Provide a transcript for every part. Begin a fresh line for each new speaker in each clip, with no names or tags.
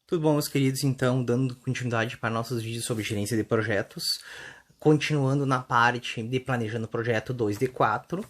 Tudo bom, meus queridos? Então, dando continuidade para nossos vídeos sobre gerência de projetos, continuando na parte de planejando o projeto 2D4,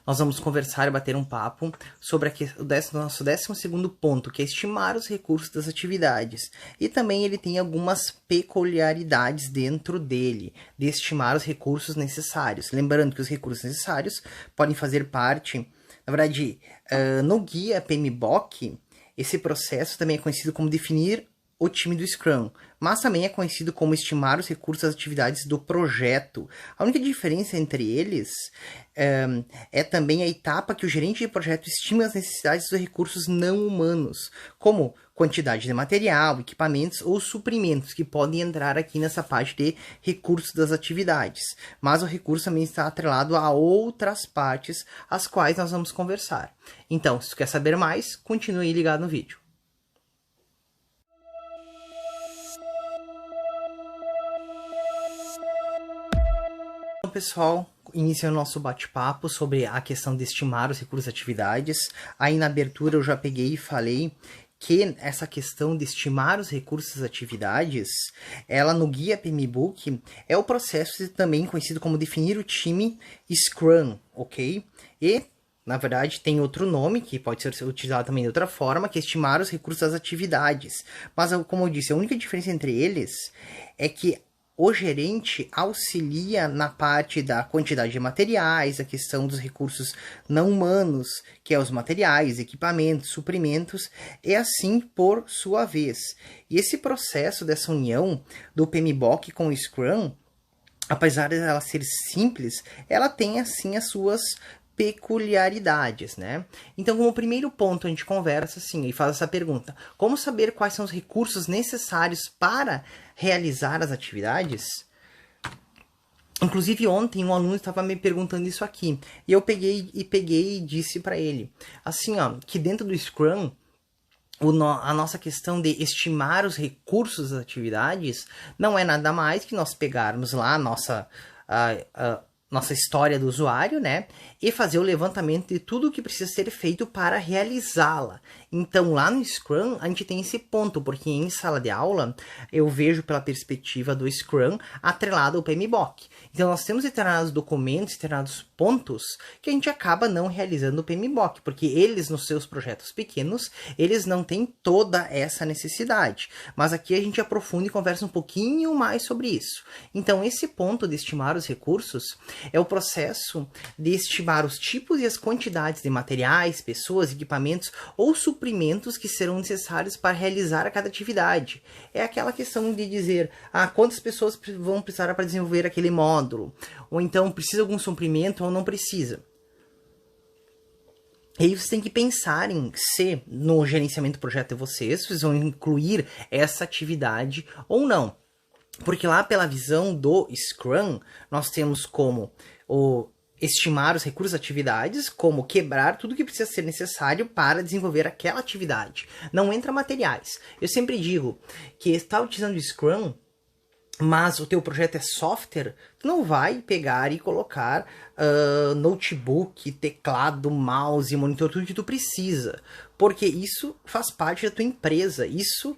nós vamos conversar e bater um papo sobre o nosso 12º ponto, que é estimar os recursos das atividades. E também ele tem algumas peculiaridades dentro dele, de estimar os recursos necessários. Lembrando que os recursos necessários podem fazer parte, na verdade, no guia PMBOK, esse processo também é conhecido como definir o time do Scrum, mas também é conhecido como estimar os recursos das atividades do projeto. A única diferença entre eles é também a etapa que o gerente de projeto estima as necessidades dos recursos não humanos, como quantidade de material, equipamentos ou suprimentos, que podem entrar aqui nessa parte de recursos das atividades. Mas o recurso também está atrelado a outras partes, as quais nós vamos conversar. Então, se você quer saber mais, continue ligado no vídeo. Então, pessoal, iniciando nosso bate-papo sobre a questão de estimar os recursos das atividades. Aí na abertura eu já peguei e falei que essa questão de estimar os recursos das atividades, ela no guia PMBOK é o processo também conhecido como definir o time Scrum, ok? E, na verdade, tem outro nome que pode ser utilizado também de outra forma, que é estimar os recursos das atividades. Mas, como eu disse, a única diferença entre eles é que o gerente auxilia na parte da quantidade de materiais, a questão dos recursos não humanos, que é os materiais, equipamentos, suprimentos, e assim por sua vez. E esse processo dessa união do PMBOK com o Scrum, apesar de ela ser simples, ela tem assim as suas peculiaridades, né? Então, como primeiro ponto, a gente conversa assim e faz essa pergunta: como saber quais são os recursos necessários para realizar as atividades? Inclusive, ontem um aluno estava me perguntando isso aqui, e eu peguei e disse para ele, assim, ó, que dentro do Scrum, a nossa questão de estimar os recursos das atividades não é nada mais que nós pegarmos lá a nossa história do usuário, né? E fazer o levantamento de tudo o que precisa ser feito para realizá-la. Então, lá no Scrum, a gente tem esse ponto, porque em sala de aula, eu vejo pela perspectiva do Scrum atrelado ao PMBOK. Então, nós temos determinados documentos, determinados pontos, que a gente acaba não realizando o PMBOK, porque eles, nos seus projetos pequenos, eles não têm toda essa necessidade. Mas aqui a gente aprofunda e conversa um pouquinho mais sobre isso. Então, esse ponto de estimar os recursos é o processo de estimar os tipos e as quantidades de materiais, pessoas, equipamentos ou suprimentos que serão necessários para realizar cada atividade. É aquela questão de dizer, quantas pessoas vão precisar para desenvolver aquele módulo, ou então precisa algum suprimento ou não precisa. E aí vocês têm que pensar em se no gerenciamento do projeto de vocês vão incluir essa atividade ou não. Porque lá pela visão do Scrum, nós temos como estimar os recursos das atividades, como quebrar tudo que precisa ser necessário para desenvolver aquela atividade. Não entra materiais. Eu sempre digo que está utilizando o Scrum, mas o teu projeto é software, tu não vai pegar e colocar notebook, teclado, mouse, monitor, tudo que tu precisa. Porque isso faz parte da tua empresa. Isso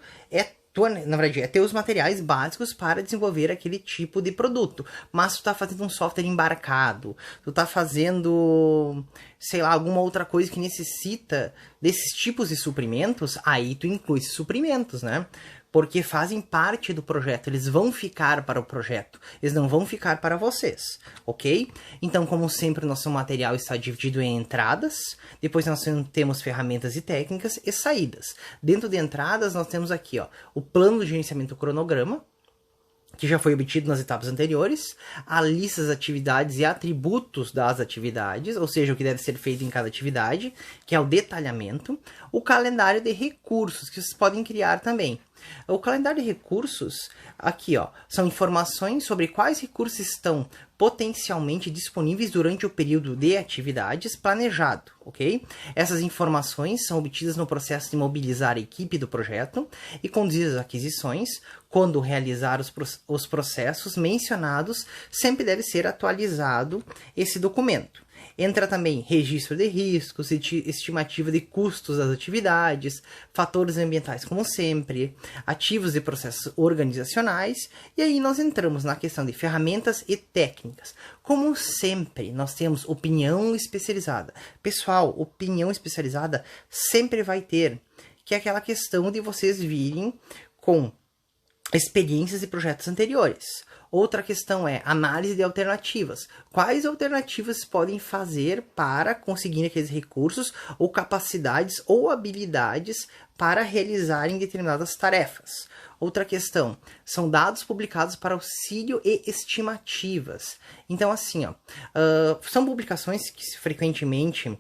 na verdade, é ter os materiais básicos para desenvolver aquele tipo de produto. Mas tu tá fazendo um software embarcado, tu tá fazendo, sei lá, alguma outra coisa que necessita desses tipos de suprimentos, aí tu inclui esses suprimentos, né? Porque fazem parte do projeto, eles vão ficar para o projeto, eles não vão ficar para vocês, ok? Então, como sempre, nosso material está dividido em entradas, depois nós temos ferramentas e técnicas e saídas. Dentro de entradas, nós temos aqui, ó, o plano de gerenciamento cronograma, que já foi obtido nas etapas anteriores, a lista das atividades e atributos das atividades, ou seja, o que deve ser feito em cada atividade, que é o detalhamento, o calendário de recursos, que vocês podem criar também. O calendário de recursos, aqui, ó, são informações sobre quais recursos estão potencialmente disponíveis durante o período de atividades planejado, ok? Essas informações são obtidas no processo de mobilizar a equipe do projeto e conduzir as aquisições. Quando realizar os processos mencionados, sempre deve ser atualizado esse documento. Entra também registro de riscos, estimativa de custos das atividades, fatores ambientais como sempre, ativos e processos organizacionais, e aí nós entramos na questão de ferramentas e técnicas. Como sempre, nós temos opinião especializada. Pessoal, opinião especializada sempre vai ter, que é aquela questão de vocês virem com experiências e projetos anteriores. Outra questão é análise de alternativas. Quais alternativas podem fazer para conseguir aqueles recursos ou capacidades ou habilidades para realizarem determinadas tarefas? Outra questão são dados publicados para auxílio e estimativas. Então, assim, são publicações que frequentemente...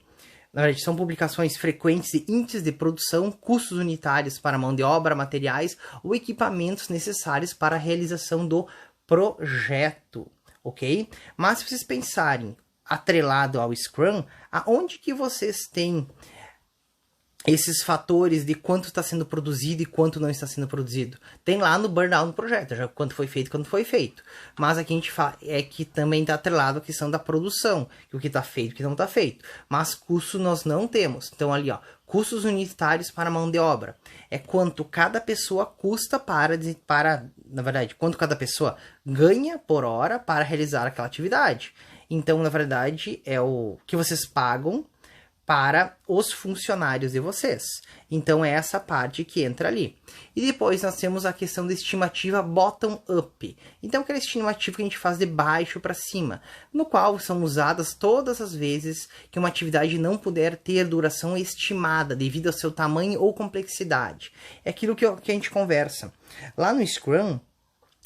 Na verdade, são publicações frequentes de índices de produção, custos unitários para mão de obra, materiais ou equipamentos necessários para a realização do projeto, ok? Mas se vocês pensarem atrelado ao Scrum, aonde que vocês têm esses fatores de quanto está sendo produzido e quanto não está sendo produzido? Tem lá no burnout do projeto, já quanto foi feito, quando foi feito. Mas aqui a gente fala é que também está atrelado a questão da produção, que o que está feito e o que não está feito. Mas custos nós não temos. Então ali, custos unitários para mão de obra. É quanto cada pessoa custa na verdade, quanto cada pessoa ganha por hora para realizar aquela atividade. Então, na verdade, é o que vocês pagam para os funcionários de vocês. Então é essa parte que entra ali. E depois nós temos a questão da estimativa bottom-up. Então aquela estimativa que a gente faz de baixo para cima, no qual são usadas todas as vezes que uma atividade não puder ter duração estimada devido ao seu tamanho ou complexidade. É aquilo que a gente conversa. Lá no Scrum,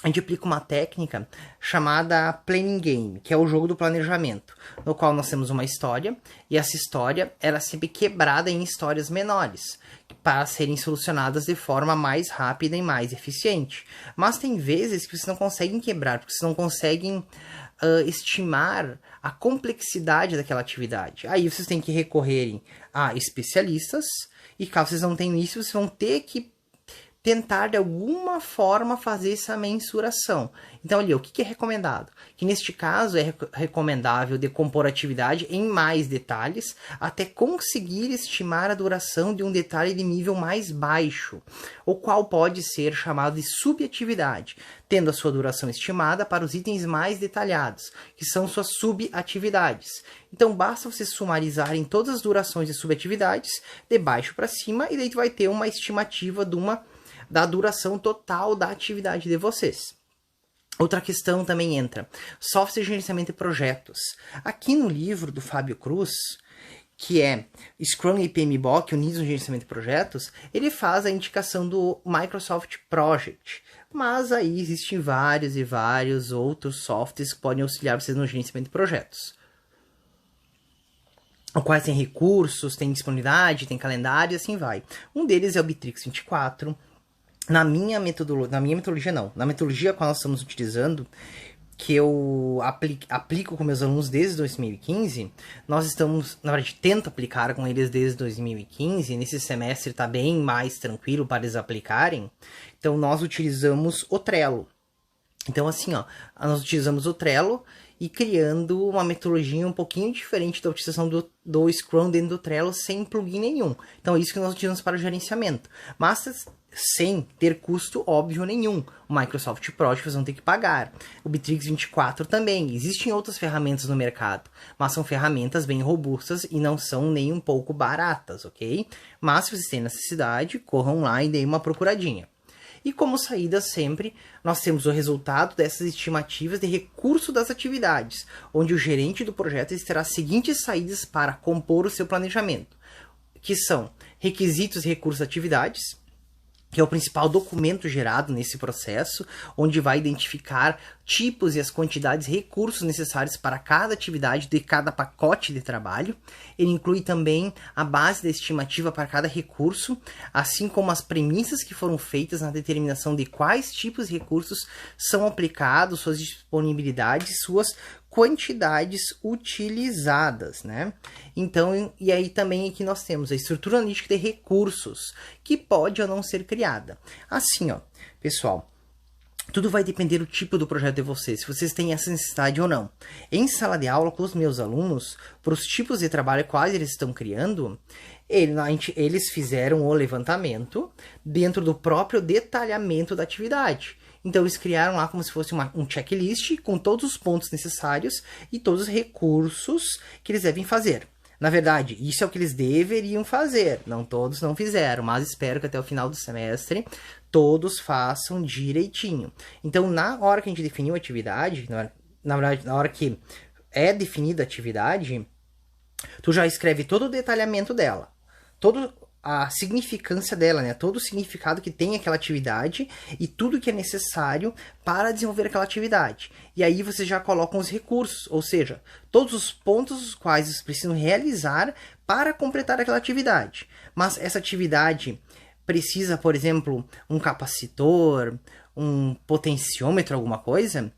a gente aplica uma técnica chamada Planning Game, que é o jogo do planejamento, no qual nós temos uma história, e essa história era sempre quebrada em histórias menores, para serem solucionadas de forma mais rápida e mais eficiente. Mas tem vezes que vocês não conseguem quebrar, porque vocês não conseguem estimar a complexidade daquela atividade. Aí vocês têm que recorrerem a especialistas, e caso vocês não tenham isso, vocês vão ter que tentar de alguma forma fazer essa mensuração. Então ali, o que é recomendado? Que neste caso é recomendável decompor a atividade em mais detalhes até conseguir estimar a duração de um detalhe de nível mais baixo, o qual pode ser chamado de subatividade, tendo a sua duração estimada para os itens mais detalhados, que são suas subatividades. Então basta vocês sumarizarem todas as durações de subatividades de baixo para cima e daí tu vai ter uma estimativa da duração total da atividade de vocês. Outra questão também entra, software de gerenciamento de projetos. Aqui no livro do Fábio Cruz, que é Scrum e PMBOK unidos no gerenciamento de projetos, ele faz a indicação do Microsoft Project. Mas aí existem vários e vários outros softwares que podem auxiliar vocês no gerenciamento de projetos. O quais tem recursos, tem disponibilidade, tem calendário e assim vai. Um deles é o Bitrix 24. Na minha metodologia não, na metodologia que nós estamos utilizando, que eu aplico com meus alunos desde 2015, nós estamos, na verdade, tento aplicar com eles desde 2015, nesse semestre está bem mais tranquilo para eles aplicarem, então nós utilizamos o Trello. Então assim, nós utilizamos o Trello e criando uma metodologia um pouquinho diferente da utilização do Scrum dentro do Trello sem plugin nenhum. Então é isso que nós utilizamos para o gerenciamento. Mas sem ter custo óbvio nenhum. O Microsoft Project vocês vão ter que pagar. O Bitrix 24 também. Existem outras ferramentas no mercado, mas são ferramentas bem robustas e não são nem um pouco baratas, ok? Mas se vocês têm necessidade, corram lá e deem uma procuradinha. E como saída sempre, nós temos o resultado dessas estimativas de recurso das atividades, onde o gerente do projeto terá as seguintes saídas para compor o seu planejamento, que são requisitos e recursos das atividades, que é o principal documento gerado nesse processo, onde vai identificar tipos e as quantidades de recursos necessários para cada atividade de cada pacote de trabalho. Ele inclui também a base da estimativa para cada recurso, assim como as premissas que foram feitas na determinação de quais tipos de recursos são aplicados, suas disponibilidades, suas quantidades utilizadas, né? Então, e aí também aqui nós temos a estrutura analítica de recursos, que pode ou não ser criada. Assim, pessoal, Tudo vai depender do tipo do projeto de vocês, se vocês têm essa necessidade ou não. Em sala de aula, com os meus alunos, para os tipos de trabalho quais eles estão criando, eles fizeram o levantamento dentro do próprio detalhamento da atividade. Então, eles criaram lá como se fosse um checklist com todos os pontos necessários e todos os recursos que eles devem fazer. Na verdade, isso é o que eles deveriam fazer. Não todos não fizeram, mas espero que até o final do semestre todos façam direitinho. Então, na hora que a gente definiu a atividade, na verdade, na hora que é definida a atividade, tu já escreve todo o detalhamento dela, toda a significância dela, né? Todo o significado que tem aquela atividade e tudo que é necessário para desenvolver aquela atividade. E aí você já coloca os recursos, ou seja, todos os pontos os quais vocês precisam realizar para completar aquela atividade. Mas essa atividade precisa, por exemplo, um capacitor, um potenciômetro, alguma coisa,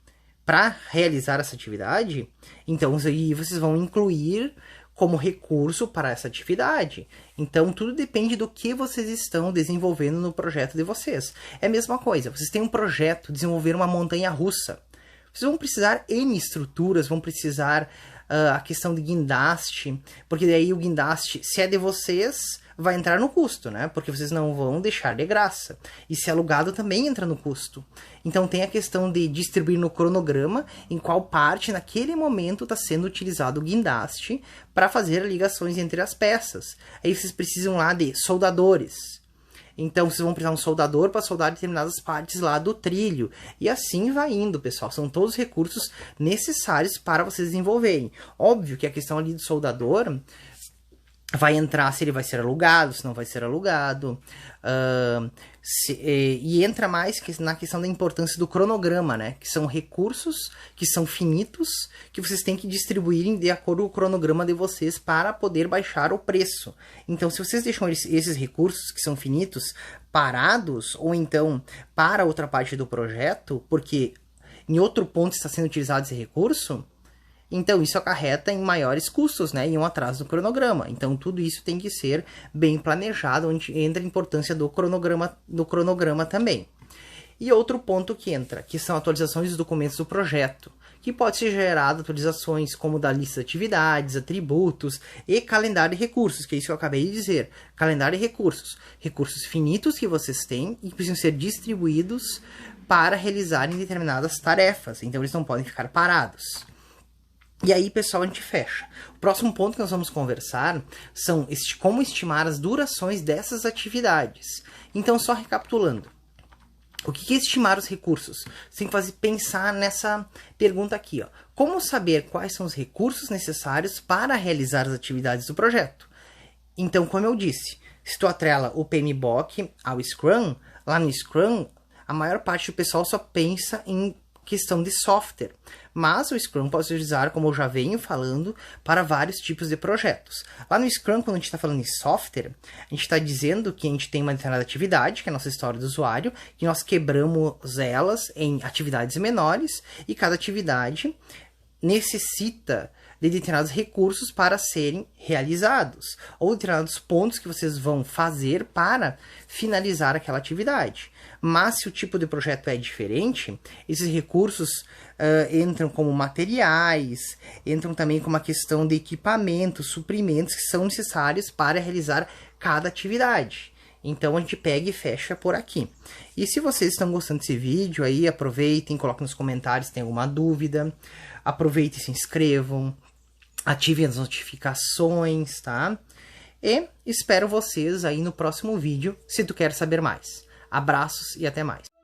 para realizar essa atividade. Então, aí vocês vão incluir como recurso para essa atividade. Então, tudo depende do que vocês estão desenvolvendo no projeto de vocês. É a mesma coisa, vocês têm um projeto, desenvolver uma montanha-russa. Vocês vão precisar N estruturas, vão precisar a questão de guindaste, porque daí o guindaste, se é de vocês, vai entrar no custo, né? Porque vocês não vão deixar de graça. E se é alugado, também entra no custo. Então tem a questão de distribuir no cronograma em qual parte, naquele momento, está sendo utilizado o guindaste para fazer ligações entre as peças. Aí vocês precisam lá de soldadores. Então vocês vão precisar de um soldador para soldar determinadas partes lá do trilho. E assim vai indo, pessoal. São todos os recursos necessários para vocês desenvolverem. Óbvio que a questão ali do soldador vai entrar se ele vai ser alugado, se não vai ser alugado. E entra mais na questão da importância do cronograma, né? Que são recursos que são finitos, que vocês têm que distribuir de acordo com o cronograma de vocês para poder baixar o preço. Então, se vocês deixam esses recursos que são finitos parados, ou então para outra parte do projeto, porque em outro ponto está sendo utilizado esse recurso, então isso acarreta em maiores custos, né, e um atraso no cronograma. Então tudo isso tem que ser bem planejado, onde entra a importância do cronograma também. E outro ponto que entra, que são atualizações dos documentos do projeto, que pode ser gerado atualizações como da lista de atividades, atributos e calendário de recursos, que é isso que eu acabei de dizer. Calendário de recursos. Recursos finitos que vocês têm e que precisam ser distribuídos para realizarem determinadas tarefas. Então eles não podem ficar parados. E aí, pessoal, a gente fecha. O próximo ponto que nós vamos conversar são como estimar as durações dessas atividades. Então, só recapitulando. O que é estimar os recursos? Você tem que pensar nessa pergunta aqui, ó. Como saber quais são os recursos necessários para realizar as atividades do projeto? Então, como eu disse, se tu atrela o PMBOK ao Scrum, lá no Scrum, a maior parte do pessoal só pensa em questão de software, mas o Scrum pode ser utilizado, como eu já venho falando, para vários tipos de projetos. Lá no Scrum, quando a gente está falando em software, a gente está dizendo que a gente tem uma determinada atividade, que é a nossa história do usuário, que nós quebramos elas em atividades menores, e cada atividade necessita de determinados recursos para serem realizados, ou determinados pontos que vocês vão fazer para finalizar aquela atividade. Mas se o tipo de projeto é diferente, esses recursos entram como materiais, entram também como a questão de equipamentos, suprimentos que são necessários para realizar cada atividade. Então a gente pega e fecha por aqui. E se vocês estão gostando desse vídeo aí, aproveitem, coloquem nos comentários se tem alguma dúvida. Aproveitem e se inscrevam. Ativem as notificações, tá? E espero vocês aí no próximo vídeo, se tu quer saber mais. Abraços e até mais.